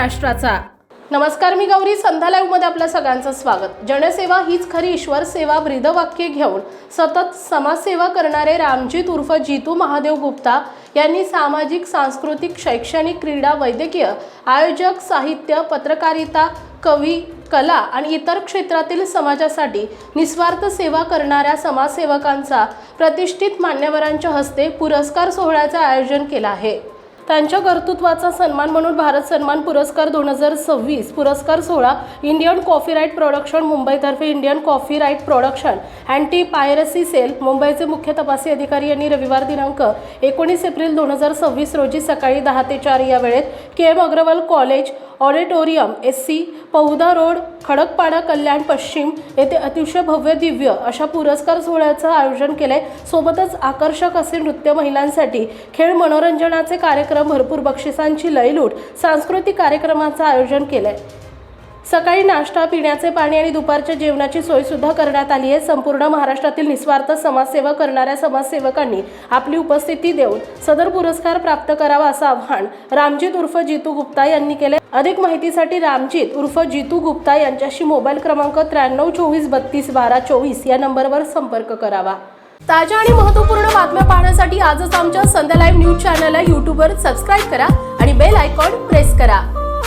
महाराष्ट्राचा। नमस्कार, मी गौरी। संध्या लाईव्ह मध्ये आपल्या सगळ्यांचं स्वागत। जनसेवा हीच खरी ईश्वर सेवा ब्रीदवाक्य घेऊन सतत समाजसेवा करणारे रामजीत उर्फ जीतू महादेव गुप्ता यांनी सामाजिक, सांस्कृतिक, शैक्षणिक, क्रीडा, वैद्यकीय, आयोजक, साहित्य, पत्रकारिता, कवी, कला आणि इतर क्षेत्रातील समाजासाठी निस्वार्थ सेवा करणाऱ्या समाजसेवकांचा प्रतिष्ठित मान्यवरांच्या हस्ते पुरस्कार सोहळ्याचे आयोजन केले आहे। त्यांच्या कर्तृत्वाचा सन्मान म्हणून भारत सन्मान पुरस्कार 2026 पुरस्कार सोहळा इंडियन कॉपीराइट प्रोडक्शन मुंबईतर्फे Indian copyright production anti piracy cell मुंबईचे मुख्य तपासी अधिकारी यांनी रविवार दिनांक 19 एप्रिल 2026 रोजी सकाळी 10 ते 4 या वेळेत KM Agarwal college auditorium SC Pauda road Khadakpada Kalyan पश्चिम येथे अतिशय भव्य दिव्य अशा पुरस्कार सोहळ्याचं आयोजन केले। सोबतच आकर्षक असे नृत्य, महिलांसाठी खेळ, मनोरंजनाचे कार्यक्रम, भरपूर बक्षिसांची लयलूट, सांस्कृतिक कार्यक्रमांचं आयोजन केलंय। सकाळी नाश्ता, पिण्याचे पाणी आणि दुपारच्या जेवणाची सोय सुद्धा करण्यात आली आहे। संपूर्ण महाराष्ट्रातील निस्वार्थ समाजसेवा करणाऱ्या समाजसेवकांनी आपली उपस्थिती देऊन सदर पुरस्कार प्राप्त करावा असं आवाहन रामजीत उर्फ जीतू गुप्ता यांनी केले। अधिक माहितीसाठी रामजीत उर्फ जीतू गुप्ता यांच्याशी मोबाईल क्रमांक 9324321224 या नंबरवर संपर्क करावा। ताज्या आणि महत्त्वपूर्ण बातम्या पाहण्यासाठी आजच आमच्या संध्या लाईव्ह न्यूज चॅनलला YouTubeवर सबस्क्राइब करा आणि बेल आयकॉन प्रेस करा।